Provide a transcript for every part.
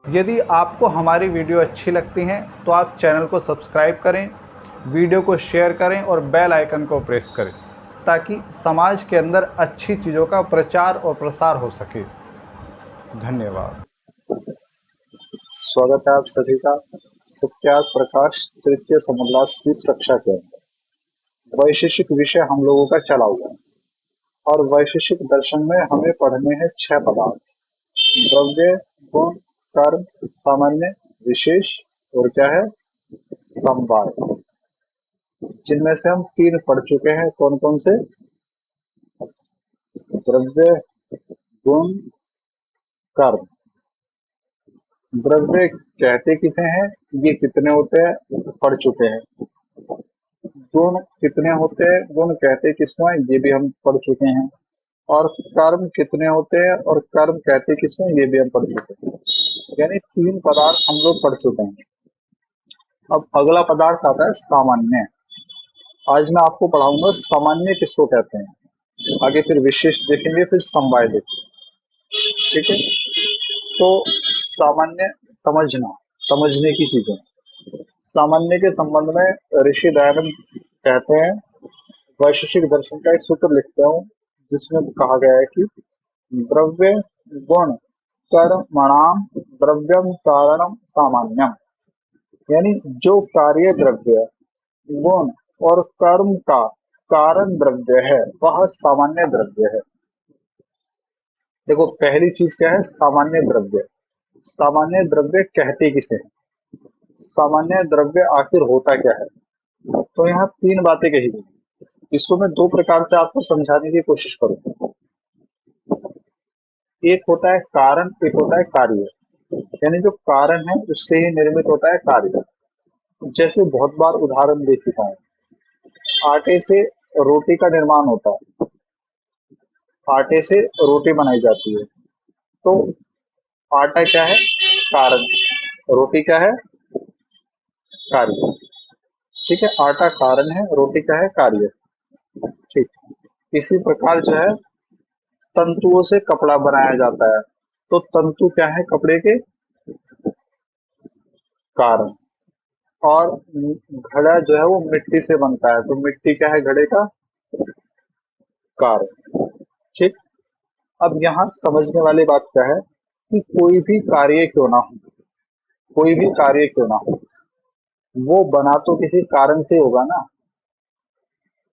यदि आपको हमारी वीडियो अच्छी लगती हैं तो आप चैनल को सब्सक्राइब करें, वीडियो को शेयर करें और बेल आइकन को प्रेस करें ताकि समाज के अंदर अच्छी चीज़ों का प्रचार और प्रसार हो सके। धन्यवाद। स्वागत है आप सभी का सत्यार्थ प्रकाश तृतीय समोल्लास की कक्षा के अंदर। वैशेषिक विषय हम लोगों का चला हुआ है और वैशेषिक दर्शन में हमें पढ़ने हैं 6 पदार्थ: द्रव्य, गुण, कर्म, सामान्य, विशेष और क्या है, समवाय। जिनमें से हम 3 पढ़ चुके हैं। कौन कौन से? द्रव्य, गुण, कर्म। द्रव्य कहते किसे हैं, ये कितने होते हैं, पढ़ चुके हैं। गुण कितने होते हैं, गुण कहते किसको हैं, ये भी हम पढ़ चुके हैं। और कर्म कितने होते हैं और कर्म कहते किसको, ये भी हम पढ़ चुके हैं। यानी 3 पदार्थ हम लोग पढ़ चुके हैं। अब अगला पदार्थ आता है सामान्य। आज मैं आपको पढ़ाऊंगा सामान्य किसको कहते हैं। आगे फिर विशेष देखेंगे, फिर समवाय देखेंगे। ठीक है, तो सामान्य समझना, समझने की चीजें। सामान्य के संबंध में ऋषि दयानंद कहते हैं, वैशेषिक दर्शन का एक सूत्र लिखते हूँ जिसमें कहा गया है कि द्रव्य गुण कर्मणाम द्रव्यम कारणम सामान्यम। यानी जो कार्य द्रव्य, गुण और कर्म का कारण द्रव्य है वह सामान्य द्रव्य है। देखो, पहली चीज क्या है, सामान्य द्रव्य। सामान्य द्रव्य कहते किसे हैं, सामान्य द्रव्य आखिर होता क्या है। तो यहाँ 3 बातें कही गई। इसको मैं 2 प्रकार से आपको समझाने की कोशिश करूंगा। एक होता है कारण, एक होता है कार्य। यानी जो कारण है उससे ही निर्मित होता है कार्य। जैसे बहुत बार उदाहरण दे चुका हूं, आटे से रोटी का निर्माण होता है, आटे से रोटी बनाई जाती है। तो आटा क्या है, कारण, रोटी क्या है, कार्य। ठीक है, आटा कारण है, रोटी क्या है, कार्य। ठीक, इसी प्रकार जो है तंतुओं से कपड़ा बनाया जाता है, तो तंतु क्या है, कपड़े के कारण। और घड़ा जो है वो मिट्टी से बनता है, तो मिट्टी क्या है, घड़े का कारण। ठीक, अब यहाँ समझने वाली बात क्या है कि कोई भी कार्य क्यों ना हो, कोई भी कार्य क्यों ना हो, वो बना तो किसी कारण से होगा ना।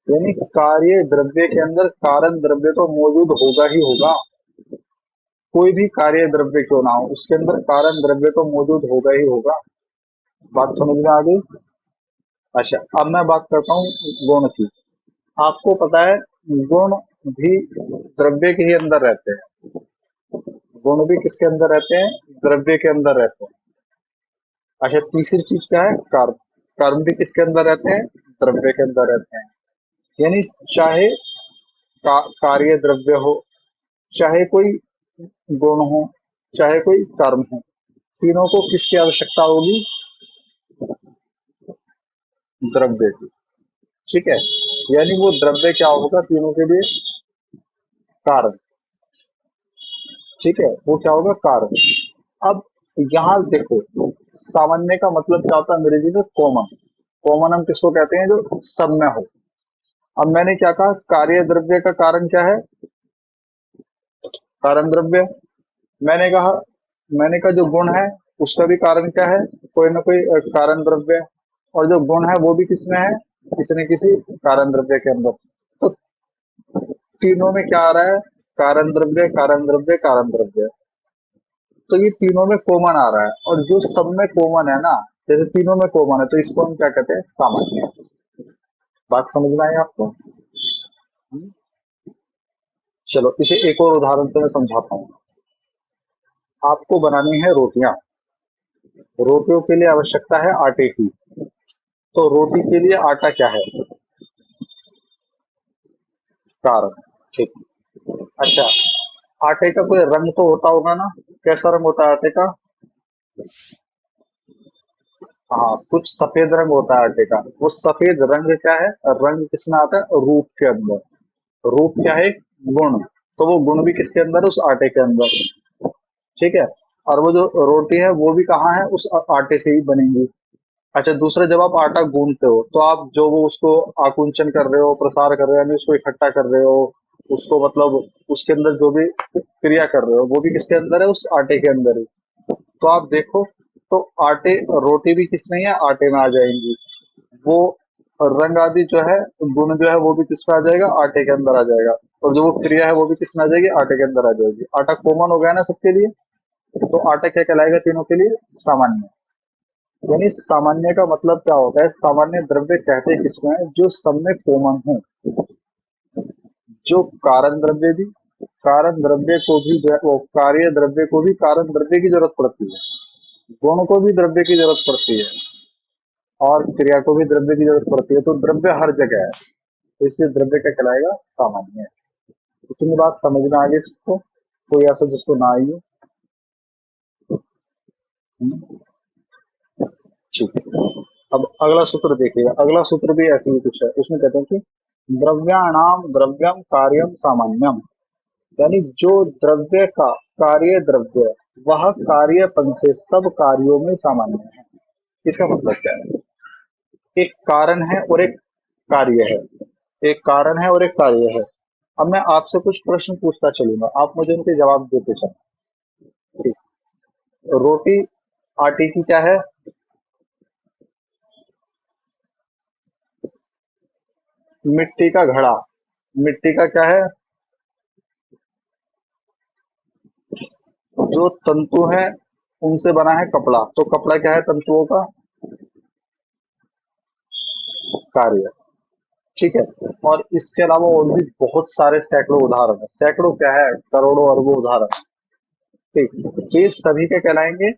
यानी कार्य द्रव्य के अंदर कारण द्रव्य तो मौजूद होगा ही होगा। कोई भी कार्य द्रव्य क्यों ना हो, उसके अंदर कारण द्रव्य तो मौजूद होगा ही होगा। बात समझ में आ गई? अच्छा, अब मैं बात करता हूँ गुण की। आपको पता है गुण भी द्रव्य के ही अंदर रहते हैं। गुण भी किसके अंदर रहते हैं, द्रव्य के अंदर रहते हैं। अच्छा, तीसरी चीज क्या है, कर्म। कर्म भी किसके अंदर रहते हैं, द्रव्य के अंदर रहते हैं। यानी चाहे कार्य द्रव्य हो, चाहे कोई गुण हो, चाहे कोई कर्म हो, तीनों को किसकी आवश्यकता होगी, द्रव्य की। ठीक है, यानी वो द्रव्य क्या होगा, तीनों के लिए कारण। ठीक है, वो क्या होगा, कारण। अब यहाँ देखो, सामान्य का मतलब क्या होता है अंग्रेजी में, कॉमन। कॉमन हम किसको कहते हैं, जो सब में हो। अब मैंने क्या कहा, कार्य द्रव्य का कारण क्या है, कारण द्रव्य। मैंने कहा मैंने कहा जो गुण है उसका भी कारण क्या है, कोई ना कोई कारण द्रव्य। और जो गुण है वो भी किसमें है, किसी न किसी कारण द्रव्य के अंदर। तो तीनों में क्या आ रहा है, कारण द्रव्य कारण द्रव्य कारण द्रव्य। तो ये तीनों में कॉमन आ रहा है, और जो सब में कॉमन है ना, जैसे तीनों में कॉमन है तो इसको हम क्या कहते हैं, सामान्य। बात समझ में आई आपको? चलो इसे एक और उदाहरण से मैं समझाता हूँ। आपको बनानी है रोटियां, रोटियों के लिए आवश्यकता है आटे की। तो रोटी के लिए आटा क्या है, कारण। ठीक, अच्छा, आटे का कोई रंग तो होता होगा ना, कैसा रंग होता है आटे का? हाँ, कुछ सफेद रंग होता है आटे का। वो सफेद रंग क्या है, रंग किसमें आता है, रूप के अंदर। रूप क्या है? गुण। तो वो गुण भी किसके अंदर है? उस आटे के अंदर। ठीक है। और वो जो रोटी है वो भी कहाँ है? उस आटे से ही बनेगी। अच्छा, दूसरा, जब आप आटा गूंथते हो तो आप जो वो उसको आकुंचन कर रहे हो, प्रसार कर रहे हो, यानी उसको इकट्ठा कर रहे हो, उसको मतलब उसके अंदर जो भी क्रिया कर रहे हो वो भी किसके अंदर है? उस आटे के अंदर ही। तो आप देखो, तो आटे, रोटी भी किस में है? आटे में आ जाएंगी। वो रंग आदि जो है, गुण जो है, वो भी किसमें आ जाएगा? आटे के अंदर आ जाएगा। और जो वो क्रिया है वो भी किसमें आ जाएगी? आटे के अंदर आ जाएगी। आटा कॉमन हो गया ना सबके लिए। तो आटा क्या कहलाएगा तीनों के लिए? सामान्य। यानी सामान्य का मतलब क्या होता है? सामान्य द्रव्य कहते किसको है? जो सब में कॉमन हो। जो कारण द्रव्य भी, कारण द्रव्य को भी जो है, वो कार्य द्रव्य को भी कारण द्रव्य की जरूरत पड़ती है, गुण को भी द्रव्य की जरूरत पड़ती है, और क्रिया को भी द्रव्य की जरूरत पड़ती है। तो द्रव्य हर जगह है, तो इसलिए द्रव्य क्या कहलाएगा? सामान्य। इतनी बात समझ में आ गई सबको? कोई ऐसा जिसको ना आई हो? हम्म, ठीक है। अब अगला सूत्र देखिएगा। अगला सूत्र भी ऐसे ही कुछ है। उसमें कहते हैं कि द्रव्याणाम द्रव्यम कार्यम सामान्यम। यानी जो द्रव्य का कार्य द्रव्य, वह कार्यपन से सब कार्यों में सामान्य है। इसका मतलब क्या है? एक कारण है और एक कार्य है। एक कारण है और एक कार्य है। अब मैं आपसे कुछ प्रश्न पूछता चलूंगा, आप मुझे उनके जवाब देते चलो। ठीक। रोटी आटे की क्या है? मिट्टी का घड़ा। मिट्टी का क्या है? जो तंतु है उनसे बना है कपड़ा। तो कपड़ा क्या है? तंतुओं का कार्य। ठीक है। और इसके अलावा और भी बहुत सारे सैकड़ों उदाहरण है। सैकड़ों क्या है, करोड़ों अरबों उदाहरण। ठीक। ये सभी क्या कहलाएंगे?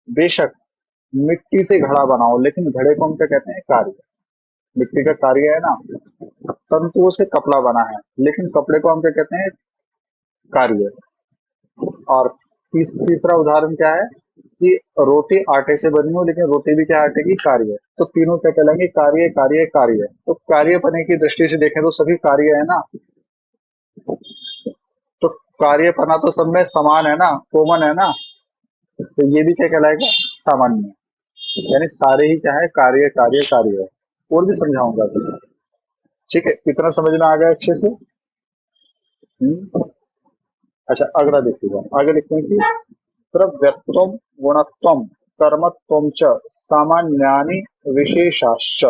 बेशक मिट्टी से घड़ा बनाओ, लेकिन घड़े को हम क्या कहते हैं? कार्य। मिट्टी का कार्य है ना, तंतुओं से कपड़ा बना है, लेकिन कपड़े को हम क्या कहते हैं? कार्य। और तीसरा उदाहरण क्या है? कि रोटी आटे से बनी हो, लेकिन रोटी भी क्या है? आटे की कार्य है। तो तीनों क्या कहलाएंगे? कार्य कार्य कार्य। तो कार्य पने की दृष्टि से देखें तो सभी कार्य है ना। तो कार्यपना तो सब में समान है ना, कॉमन है ना। तो ये भी क्या कहलाएगा? सामान्य। यानी सारे ही क्या है? कार्य कार्य कार्य है। और भी समझाऊंगा कुछ। ठीक है, इतना समझ में आ गया अच्छे से? हम्म। अच्छा, अगला देखिएगा। आगे लिखते हैं कि द्रव्यत्वम गुणत्वम कर्मत्वम च सामान्यानि विशेषाश्च।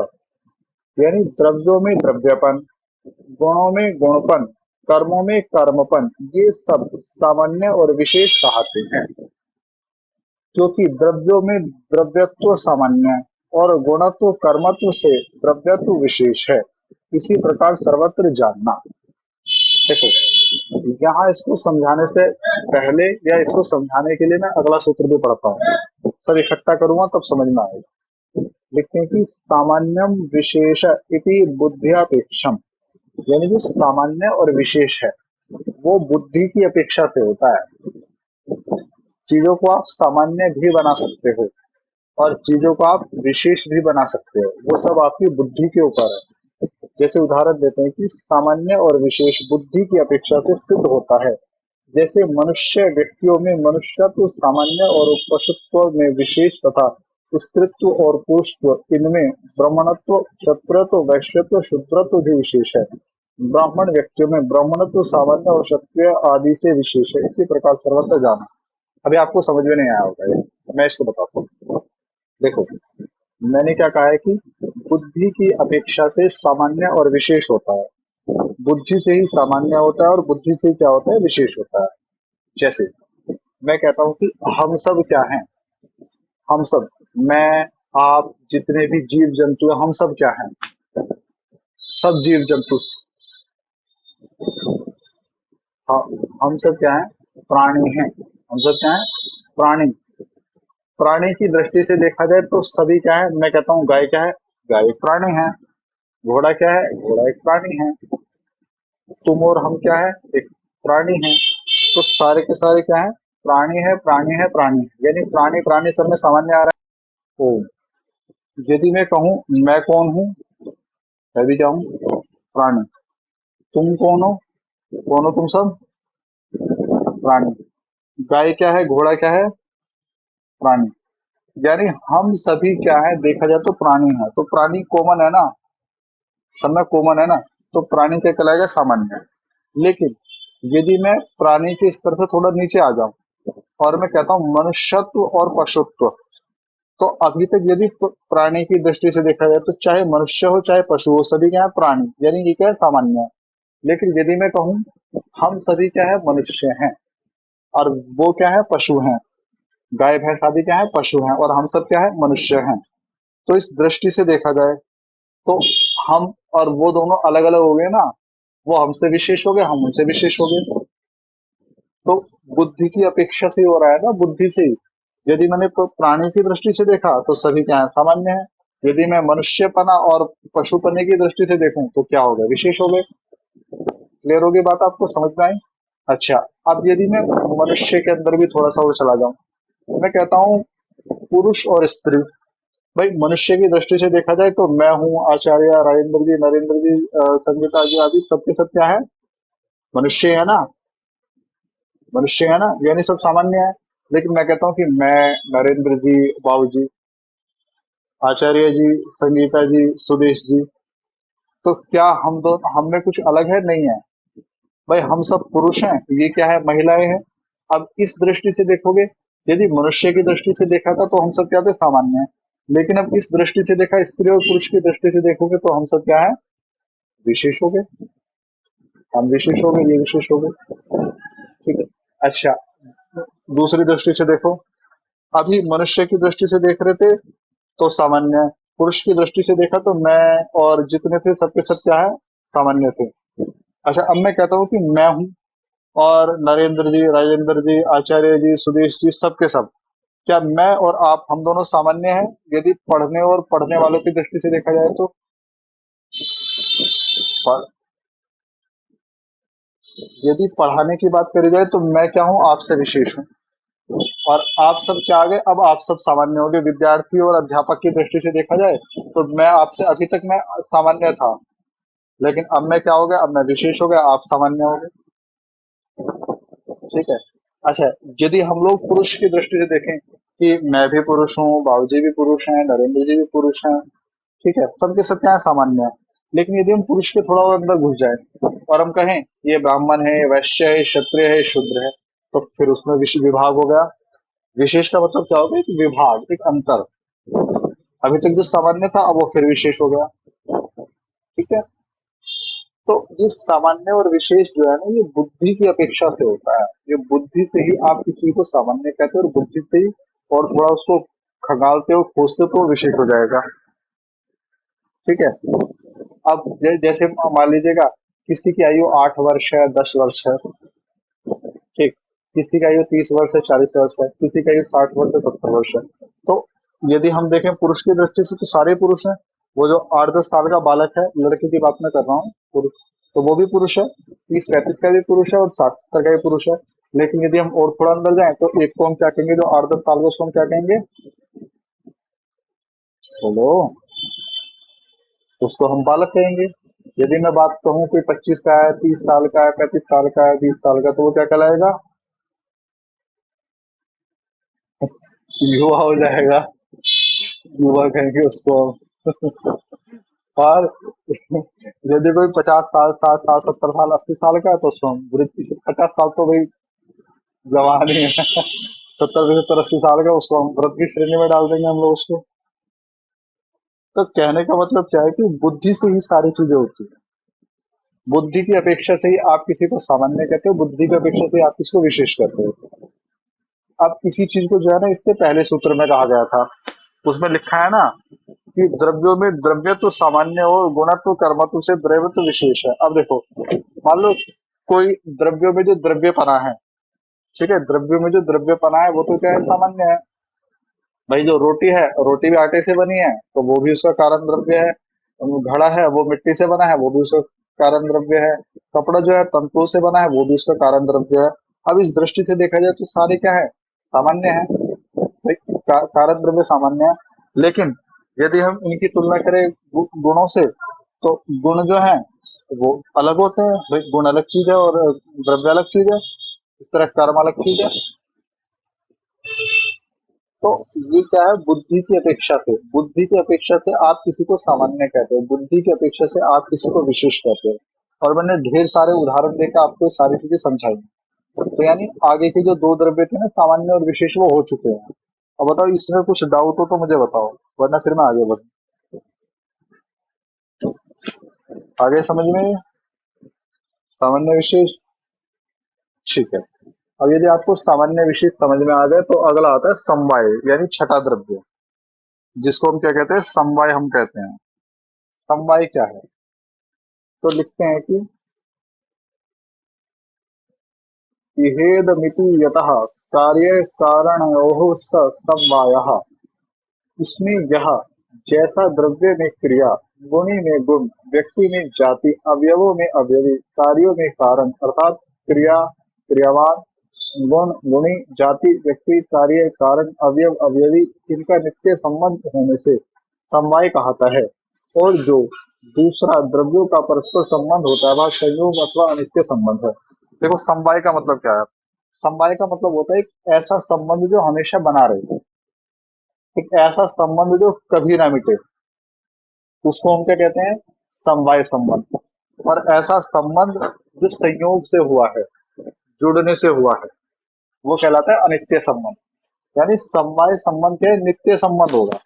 यानी द्रव्यों में द्रव्यपन, गुणों में गुणपन, कर्मों में कर्मपन, ये सब सामान्य और विशेष कहते हैं। क्योंकि द्रव्यों में द्रव्यत्व सामान्य है और गुणत्व कर्मत्व से द्रव्यत्व विशेष है। इसी प्रकार सर्वत्र जानना। देखो, यहाँ इसको समझाने से पहले या इसको समझाने के लिए मैं अगला सूत्र भी पढ़ता हूँ। सब इकट्ठा करूंगा तब समझ में आएगा। लिखते हैं कि सामान्यम विशेष इति बुद्धियापेक्षम। यानी जो सामान्य और विशेष है वो बुद्धि की अपेक्षा से होता है। चीजों को आप सामान्य भी बना सकते हो और चीजों को आप विशेष भी बना सकते हो, वो सब आपकी बुद्धि के ऊपर है। जैसे उदाहरण देते हैं कि सामान्य और विशेष बुद्धि की अपेक्षा से सिद्ध होता है। जैसे मनुष्य व्यक्तियों में मनुष्यत्व सामान्य और पशुत्व में विशेष तथा स्त्रीत्व और पुरुषत्व इनमें ब्राह्मणत्व क्षत्रत्व वैश्यत्व शूद्रत्व भी विशेष है। ब्राह्मण व्यक्तियों में ब्राह्मणत्व सामान्य और क्षत्रिय आदि से विशेष है। इसी प्रकार सर्वत्र जाना। अभी आपको समझ में नहीं आया होगा ये, मैं इसको बताता हूँ। देखो, मैंने क्या कहा है कि बुद्धि की अपेक्षा से सामान्य और विशेष होता है। बुद्धि से ही सामान्य होता है और बुद्धि से क्या होता है? विशेष होता है। जैसे मैं कहता हूँ कि हम सब क्या हैं? हम सब, मैं, आप, जितने भी जीव जंतु हैं, हम सब क्या हैं? सब जीव जंतु। हाँ, हम सब क्या हैं? प्राणी हैं। हम सब क्या हैं? प्राणी। प्राणी की दृष्टि से देखा जाए तो सभी क्या है? मैं कहता हूँ गाय क्या है? गाय एक प्राणी है। घोड़ा क्या है? घोड़ा एक प्राणी है। तुम और हम क्या है? एक प्राणी है। तो सारे के सारे क्या है? प्राणी है, प्राणी है, प्राणी है। यानी प्राणी प्राणी सब में सामान्य आ रहा है। ओ, यदि मैं कहूँ मैं कौन हूँ? मैं भी क्या हूँ? प्राणी। तुम कौन हो? कौन हो तुम सब? प्राणी। गाय क्या है, घोड़ा क्या है? प्राणी। यानी हम सभी क्या है, देखा जाए तो प्राणी है, तो प्राणी कॉमन है ना, सब में कॉमन है ना, तो प्राणी क्या कहलाएगा, सामान्य। लेकिन यदि मैं प्राणी के स्तर से थोड़ा नीचे आ जाऊं और मैं कहता हूं मनुष्यत्व और पशुत्व, तो अभी तक यदि प्राणी की दृष्टि से देखा जाए तो चाहे मनुष्य हो चाहे पशु हो, सभी क्या है, प्राणी, यानी ये क्या है, सामान्य है। लेकिन यदि मैं कहूं हम सभी क्या है, मनुष्य हैं, और वो क्या है, पशु हैं, गाय भैंस आदि क्या है, पशु हैं, और हम सब क्या है, मनुष्य हैं, तो इस दृष्टि से देखा जाए तो हम और वो दोनों अलग अलग हो गए ना, वो हमसे विशेष हो गए, हम उनसे विशेष हो गए। तो बुद्धि की अपेक्षा से ही हो रहा है ना, बुद्धि से ही। यदि मैंने प्राणी की दृष्टि से देखा तो सभी क्या है, सामान्य है। यदि मैं मनुष्यपना और पशुपने की दृष्टि से देखूं तो क्या हो गए, विशेष हो गए। क्लियर होगी बात, आपको समझ में आई? अच्छा, अब यदि मैं मनुष्य के अंदर भी थोड़ा सा और चला जाऊं, मैं कहता हूँ पुरुष और स्त्री। भाई मनुष्य की दृष्टि से देखा जाए तो मैं हूँ, आचार्य, राजेंद्र जी, नरेंद्र जी, संगीता जी आदि सबके सब क्या है, मनुष्य है ना, मनुष्य है ना, यानी सब सामान्य है। लेकिन मैं कहता हूँ कि मैं, नरेंद्र जी, बाबू जी, आचार्य जी, संगीता जी, सुदेश जी, तो क्या हम दोनों, हम में कुछ अलग है, नहीं है? भाई हम सब पुरुष हैं, ये क्या है, महिलाएं हैं। अब इस दृष्टि से देखोगे, यदि मनुष्य की दृष्टि से देखा था तो हम सब क्या थे, सामान्य है। लेकिन अब इस दृष्टि से देखा, स्त्री और पुरुष की दृष्टि से देखोगे तो हम सब क्या है, विशेष हो गए। हम विशेष हो गए, ये विशेष हो गए। ठीक है। अच्छा, दूसरी दृष्टि से देखो, अभी मनुष्य की दृष्टि से देख रहे थे तो सामान्य है, पुरुष की दृष्टि से देखा तो मैं और जितने थे सबके सब क्या है, सामान्य थे। अच्छा, अब मैं कहता हूँ कि मैं हूँ और नरेंद्र जी, राजेंद्र जी, आचार्य जी, सुदेश जी, सबके सब, क्या मैं और आप, हम दोनों सामान्य हैं? यदि पढ़ने और पढ़ने वालों की दृष्टि से देखा जाए तो पढ़, यदि पढ़ाने की बात करी जाए तो मैं क्या हूँ, आपसे विशेष हूँ, और आप सब क्या आ गए, अब आप सब सामान्य हो गए। विद्यार्थी और अध्यापक की दृष्टि से देखा जाए तो मैं आपसे, अभी तक मैं सामान्य था, लेकिन अब मैं क्या हो गया, अब मैं विशेष हो गया, आप सामान्य हो गए। ठीक है। अच्छा, यदि हम लोग पुरुष की दृष्टि से देखें कि मैं भी पुरुष हूँ, बाबूजी भी पुरुष हैं, नरेंद्र जी भी पुरुष हैं, ठीक है, सबके सब क्या है, सामान्य है। लेकिन यदि हम पुरुष के थोड़ा और अंदर घुस जाए और हम कहें ये ब्राह्मण है, ये वैश्य है, ये क्षत्रिय है, ये शूद्र है, तो फिर उसमें विभाग हो गया। विशेष का मतलब क्या हो गया, एक विभाग, एक अंतर। अभी तक जो सामान्य था अब वो फिर विशेष हो गया। ठीक है। तो ये सामान्य और विशेष जो है ना, ये बुद्धि की अपेक्षा से होता है। ये बुद्धि से ही आप किसी चीज को सामान्य कहते हो, और बुद्धि से ही और थोड़ा उसको खंगालते हो, खोजते हो तो वो विशेष हो जाएगा। ठीक है। अब जैसे मान लीजिएगा किसी की आयु 8 वर्ष है, 10 वर्ष है, ठीक, किसी का आयु 30 वर्ष है, 40 वर्ष है, किसी का आयु 60 वर्ष है, 70 वर्ष है। तो यदि हम देखें पुरुष की दृष्टि से तो सारे पुरुष हैं। वो जो 8-10 साल का बालक है, लड़के की बात मैं कर रहा हूँ, पुरुष, तो वो भी पुरुष है, 30-35 का भी पुरुष है, और 60-70 का भी पुरुष है। लेकिन यदि हम और थोड़ा अंदर जाएं तो एक को हम क्या कहेंगे, जो 8-10 साल का, उसको हम क्या कहेंगे, बोलो, उसको हम बालक कहेंगे। यदि मैं बात कहूँ कोई 25 का है, 30 साल का है, 35 साल का है, 20 साल का, तो वो क्या कहलाएगा, युवा हो जाएगा, युवा कहेंगे उसको हम। और यदि कोई 50 साल, 60 साल, 70 साल, 80 साल का है तो उसको हम वृद्ध। 50 साल तो भाई जवान ही है। 70, 75, 80 साल का, उसको हम वृद्ध की श्रेणी में डाल देंगे हम लोग उसको। तो कहने का मतलब क्या है कि बुद्धि से ही सारी चीजें होती है। बुद्धि की अपेक्षा से ही आप किसी को सामान्य कहते हो, बुद्धि की अपेक्षा से ही आप किसको विशेष कहते हो। अब इसी चीज को जो है ना, इससे पहले सूत्र में कहा गया था, उसमें लिखा है ना कि द्रव्यों में द्रव्यत्व सामान्य और गुणत्व कर्मत्व से द्रव्यत्व विशेष है। अब देखो, मान लो कोई द्रव्यों में जो द्रव्यपना है, ठीक है, द्रव्यों में जो द्रव्यपना है वो तो क्या है, सामान्य है। भाई जो रोटी है, रोटी भी आटे से बनी है तो वो भी उसका कारण द्रव्य है। घड़ा है वो मिट्टी से बना है, वो भी उसका कारण द्रव्य है। कपड़ा जो है तंतुओं से बना है, वो भी उसका कारण द्रव्य है। अब इस दृष्टि से देखा जाए तो सारे क्या है, सामान्य है। भाई कारण द्रव्य सामान्य है। लेकिन यदि हम इनकी तुलना करें गुणों से, तो गुण जो है वो अलग होते हैं भाई, गुण अलग चीज है और द्रव्य अलग चीज है, इस तरह कर्म अलग चीज है। तो ये क्या है, बुद्धि की अपेक्षा से आप किसी को सामान्य कहते हो, बुद्धि की अपेक्षा से आप किसी को विशेष कहते हो। और मैंने ढेर सारे उदाहरण देकर आपको ये सारी चीजें समझाई। तो यानी आगे के जो दो द्रव्य थे ना, सामान्य और विशेष, वो हो चुके हैं। अब बताओ, इसमें कुछ डाउट हो तो मुझे बताओ, वरना फिर मैं आगे बढ़ूँ। आगे समझ में, सामान्य विशेष, ठीक है। अब यदि आपको सामान्य विशेष समझ में आ जाए तो अगला आता है समवाय, यानी छठा द्रव्य, जिसको हम क्या कहते हैं, समवाय हम कहते हैं। समवाय क्या है, तो लिखते हैं कि इहेदमिति यतः कार्य कारणयोः स समवायः, इसमें यह, जैसा द्रव्य में क्रिया, गुणी में गुण, व्यक्ति में जाति, अवयवों में अवयवी, कार्यों में कारण, अर्थात क्रिया क्रियावान, गुण गुणी, जाति व्यक्ति, कार्य कारण, अवयव अवयवी, इनका नित्य संबंध होने से समवाय कहता है। और जो दूसरा द्रव्यों का परस्पर संबंध होता है, वह संयोग अथवा अनित्य संबंध है। देखो, समवाय का मतलब क्या है। समवाय का मतलब होता है एक ऐसा संबंध जो हमेशा बना रहे, एक ऐसा संबंध जो कभी ना मिटे, उसको हम क्या कहते हैं, समवाय संबंध। और ऐसा संबंध जो संयोग से हुआ है, जुड़ने से हुआ है, वो कहलाता है अनित्य संबंध। यानी समवाय संबंध क्या है, नित्य संबंध होगा।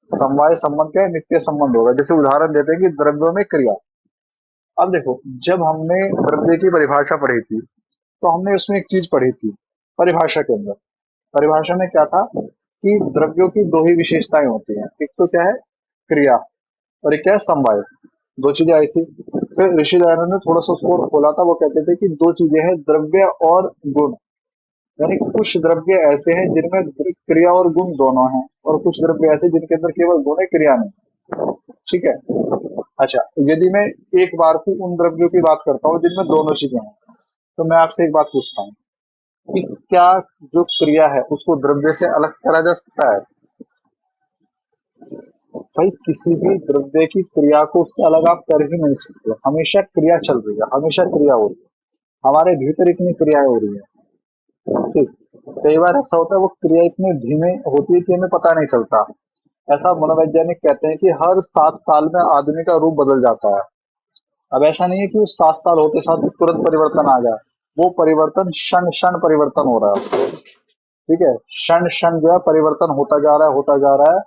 समवाय संबंध क्या है, नित्य संबंध होगा। जैसे उदाहरण देते हैं कि द्रव्यों में क्रिया। अब देखो, जब हमने द्रव्य की परिभाषा पढ़ी थी, तो हमने उसमें एक चीज पढ़ी थी परिभाषा के अंदर। परिभाषा में क्या था कि द्रव्यों की दो ही विशेषताएं होती हैं, एक तो क्या है, क्रिया, और एक क्या है, समवाय। दो चीजें आई थी। फिर ऋषि दयानंद ने थोड़ा सा उसको और खोला था, वो कहते थे कि दो चीजें हैं, द्रव्य और गुण। यानी कुछ द्रव्य ऐसे हैं जिनमें क्रिया और गुण दोनों हैं, और कुछ द्रव्य ऐसे जिनके अंदर केवल गुण है, क्रिया नहीं। ठीक है। अच्छा, यदि मैं एक बार को उन द्रव्यों की बात करता हूँ जिनमें दोनों चीजें हैं, तो मैं आपसे एक बात पूछता हूँ कि क्या जो क्रिया है उसको द्रव्य से अलग करा जा सकता है? भाई, किसी भी द्रव्य की क्रिया को उससे अलग आप कर ही नहीं सकते। हमेशा क्रिया चल रही है, हमेशा क्रिया हो रही है, हमारे भीतर इतनी क्रियाएं हो रही है। ठीक। कई बार ऐसा होता है, वो क्रिया इतनी धीमे होती है कि हमें पता नहीं चलता। ऐसा मनोवैज्ञानिक कहते हैं कि हर 7 साल में आदमी का रूप बदल जाता है। अब ऐसा नहीं है कि उस 7 साल होते साथ तुरंत परिवर्तन आ जाए, वो परिवर्तन क्षण क्षण परिवर्तन हो रहा है। ठीक है, क्षण क्षण जो है परिवर्तन होता जा रहा है, होता जा रहा है।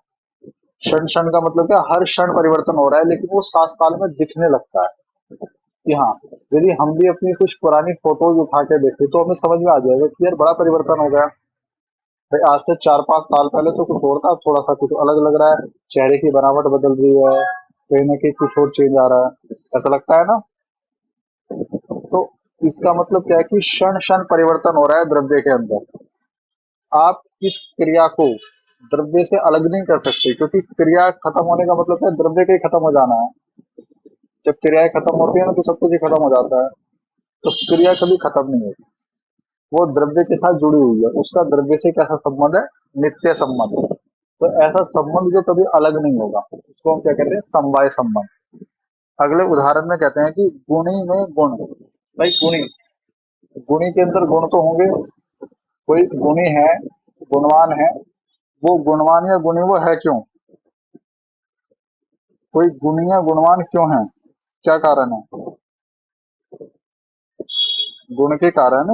क्षण क्षण का मतलब क्या, हर क्षण परिवर्तन हो रहा है, लेकिन वो 7 साल में दिखने लगता है कि हाँ। यदि हम भी अपनी कुछ पुरानी फोटोज उठा के देखें तो हमें समझ में आ जाएगा कि यार बड़ा परिवर्तन हो गया भाई। आज से 4-5 साल पहले तो कुछ और था, थोड़ा सा कुछ अलग लग रहा है, चेहरे की बनावट बदल रही है, कहीं ना कहीं कुछ और चेंज आ रहा है, ऐसा लगता है ना। तो इसका मतलब क्या है कि क्षण क्षण परिवर्तन हो रहा है द्रव्य के अंदर। आप इस क्रिया को द्रव्य से अलग नहीं कर सकते, क्योंकि क्रिया खत्म होने का मतलब है द्रव्य का ही खत्म हो जाना है। जब क्रियाएं खत्म होती है ना, तो सब कुछ ही खत्म हो जाता है। तो क्रिया कभी खत्म नहीं होती, वो द्रव्य के साथ जुड़ी हुई है। उसका द्रव्य से कैसा संबंध है, नित्य संबंध। तो ऐसा संबंध जो कभी अलग नहीं होगा, उसको हम क्या कहते हैं, समवाय संबंध। अगले उदाहरण में कहते हैं कि गुणी में गुण। भाई, गुणी, गुणी के अंदर गुण तो होंगे। कोई गुणी है, गुणवान है, वो गुणवान या गुणी वो है क्यों? कोई गुणी या गुणवान क्यों है, क्या कारण है? गुण के कारण।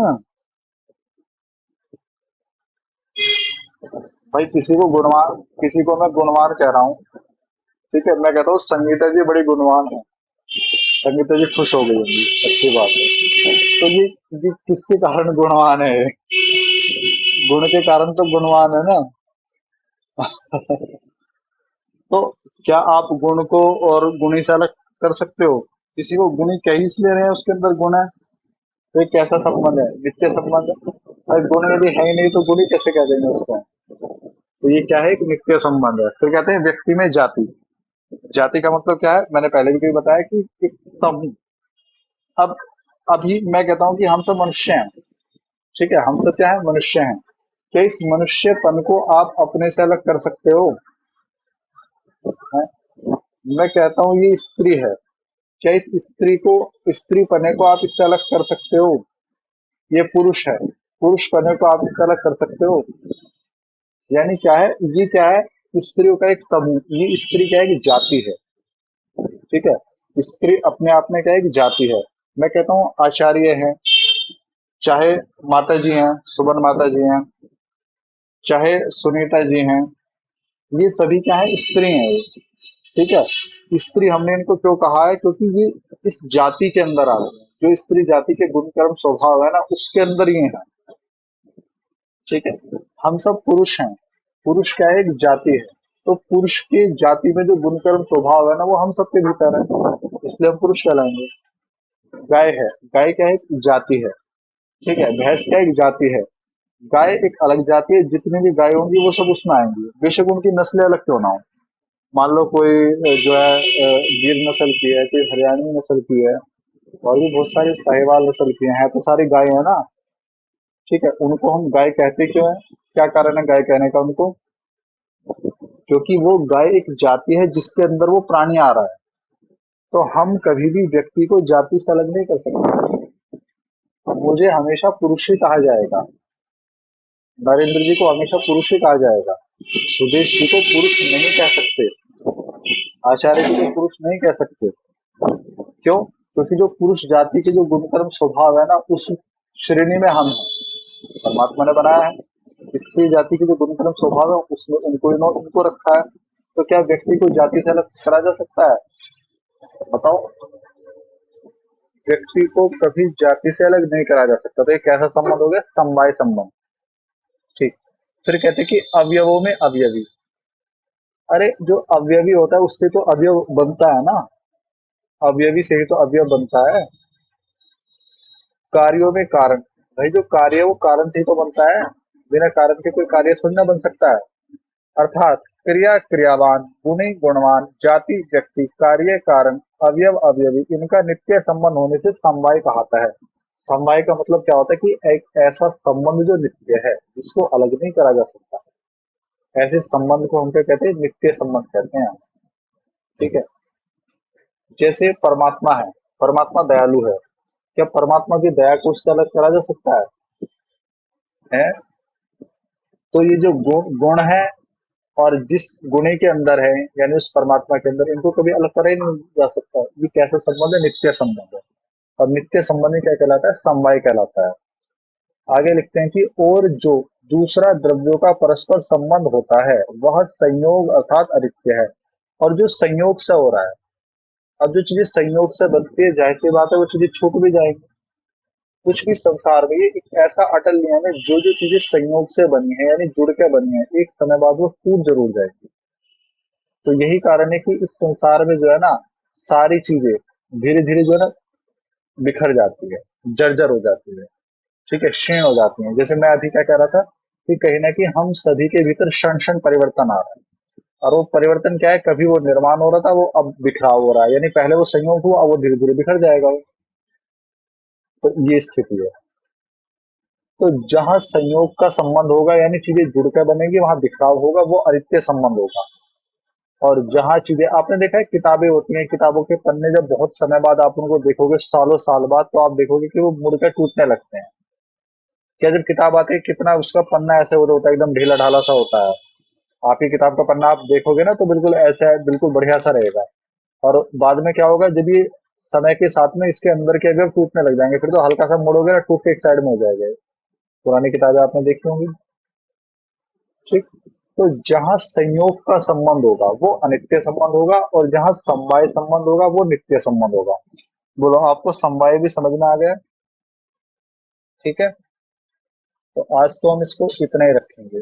भाई, किसी को मैं गुणवान कह रहा हूँ, ठीक है, मैं कहता हूँ संगीता जी बड़ी गुणवान है, संगीता जी खुश हो गई होंगी, अच्छी बात है। तो ये किसके कारण गुणवान है? गुण के कारण तो गुणवान है ना। तो क्या आप गुण को और गुणी से अलग कर सकते हो? किसी को गुणी कह ही इसलिए रहे हैं, उसके अंदर गुण है। तो ये कैसा संबंध है, नित्य संबंध है। और गुण यदि है ही नहीं तो गुणी कैसे कह देंगे उसको? तो ये क्या है, एक नित्य संबंध है। फिर कहते हैं व्यक्ति में जाति। जाति का मतलब क्या है, मैंने पहले भी कहीं बताया कि एक समूह। अब अभी मैं कहता हूँ कि हम सब मनुष्य हैं, ठीक है, हम सब क्या है, मनुष्य हैं। क्या इस मनुष्यपन को आप अपने से अलग कर सकते हो? हैं? मैं कहता हूँ ये स्त्री है, क्या इस स्त्री को, स्त्री पने को आप इससे अलग कर सकते हो? ये पुरुष है, पुरुष पने को आप इससे अलग कर सकते हो? यानी क्या है, ये क्या है, स्त्रियों का एक समूह। ये स्त्री क्या है कि जाति है, ठीक है। स्त्री अपने आप में क्या है कि जाति है। मैं कहता हूँ आचार्य हैं, चाहे माता जी हैं, सुबन माता जी हैं, चाहे सुनीता जी हैं, ये सभी क्या है, स्त्री हैं ये, ठीक है। स्त्री हमने इनको क्यों कहा है, क्योंकि ये इस जाति के अंदर आ रहे हैं। जो स्त्री जाति के गुण कर्म स्वभाव है ना, उसके अंदर ये है, ठीक है। हम सब पुरुष हैं, पुरुष क्या है, एक जाति है। तो पुरुष की जाति में जो गुण कर्म स्वभाव है ना, वो हम सबके भीतर है, इसलिए हम पुरुष कहलाएंगे। गाय है, गाय क्या है, एक जाति है, ठीक है। भैंस क्या है, एक जाति है। गाय एक अलग जाति है, जितनी भी गाय होंगी वो सब उसमें आएंगी, बेशक उनकी नस्लें अलग क्यों ना हो। मान लो कोई जो है गिर नस्ल की है, कोई हरियाणवी नस्ल की है, और भी बहुत सारी साहिवाल नस्ल की हैं, तो सारी गाय है ना, ठीक है। उनको हम गाय कहते क्यों है, क्या कारण है गाय कहने का उनको? क्योंकि वो गाय एक जाति है जिसके अंदर वो प्राणी आ रहा है। तो हम कभी भी व्यक्ति को जाति से अलग नहीं कर सकते। मुझे हमेशा पुरुष ही कहा जाएगा, नरेंद्र जी को हमेशा पुरुष ही कहा जाएगा, सुदेश जी को पुरुष नहीं कह सकते, आचार्य जी को पुरुष नहीं कह सकते। क्यों? क्योंकि जो पुरुष जाति के जो गुणकर्म स्वभाव है ना, उस श्रेणी में हम हैं, परमात्मा ने बनाया है। स्त्री जाति के जो गुणकर्म स्वभाव है उसमें उनको रखा है। तो क्या व्यक्ति को जाति से अलग करा जा सकता है? बताओ। व्यक्ति को कभी जाति से अलग नहीं करा जा सकता। तो ये कैसा संबंध हो गया? समवाय संबंध, ठीक। फिर कहते हैं कि अवयवों में अवयवी। अरे जो अवयवी होता है उससे तो अवयव बनता है ना, अवयवी से ही तो अवयव बनता है। कार्यों में कारण, भाई जो कार्य है वो कारण से ही तो बनता है, बिना कारण के कोई कार्य थोड़ी ना बन सकता है। अर्थात क्रिया क्रियावान, गुणी गुणवान, जाति व्यक्ति, कार्य कारण, अवयव अवयवी, इनका नित्य संबंध होने से समवाय कहता है। समवाय का मतलब क्या होता है कि एक ऐसा संबंध जो नित्य है, जिसको अलग नहीं करा जा सकता। ऐसे संबंध को हम क्या कहते हैं? नित्य संबंध कहते हैं, ठीक है। जैसे परमात्मा है, परमात्मा दयालु है, क्या परमात्मा की दया को उससे अलग करा जा सकता है? तो ये जो गुण है और जिस गुणे के अंदर है, यानी उस परमात्मा के अंदर, इनको कभी अलग करा ही नहीं जा सकता। ये कैसा संबंध है? नित्य संबंध है। और नित्य संबंध ही क्या कहलाता है? समवाय कहलाता है। आगे लिखते हैं कि और जो दूसरा द्रव्यों का परस्पर संबंध होता है वह संयोग अर्थात अनित्य है। और जो संयोग से हो रहा है, अब जो चीजें संयोग से बनती है, जाहिर सी बात है वो चीजें छूट भी जाएंगी। कुछ भी संसार में ये एक ऐसा अटल नियम है, जो जो चीजें संयोग से बनी है यानी जुड़ के बनी है, एक समय बाद वो टूट जरूर जाएगी। तो यही कारण है कि इस संसार में जो है ना, सारी चीजें धीरे धीरे जो है ना बिखर जाती है, जर्जर हो जाती है, ठीक है, क्षीण हो जाती है। जैसे मैं अभी क्या कह रहा था कि कहीं ना कहीं हम सभी के भीतर क्षण क्षण परिवर्तन आ रहा है। और वो परिवर्तन क्या है, कभी वो निर्माण हो रहा था, वो अब बिखराव हो रहा है, यानी पहले वो संयोग हुआ, अब वो धीरे धीरे बिखर जाएगा वो। तो ये स्थिति है। तो जहां संयोग का संबंध होगा यानी चीजें जुड़कर बनेगी, वहां बिखराव होगा, वो अनित्य संबंध होगा। और जहां चीजें, आपने देखा है किताबें होती हैं, किताबों के पन्ने जब बहुत समय बाद आप उनको देखोगे, सालों साल बाद, तो आप देखोगे कि वो मुड़कर टूटने लगते हैं। क्या जब किताब आती है, कितना उसका पन्ना ऐसे होता है, एकदम ढीला ढाला सा होता है। आपकी किताब का पन्ना आप देखोगे ना, तो बिल्कुल ऐसा है, बिल्कुल बढ़िया सा रहेगा। और बाद में क्या होगा, जब ये समय के साथ में इसके अंदर के अवयव टूटने लग जाएंगे, फिर तो हल्का सा मोड़ोगे ना, टूट के एक साइड में हो जाएगा। पुरानी किताबें आपने देखी होंगी, ठीक। तो जहां संयोग का संबंध होगा वो अनित्य संबंध होगा, और जहां समवाय संबंध होगा वो नित्य संबंध होगा। बोलो, आपको समवाय भी समझ में आ गया? ठीक है। तो आज तो हम इसको इतना ही रखेंगे।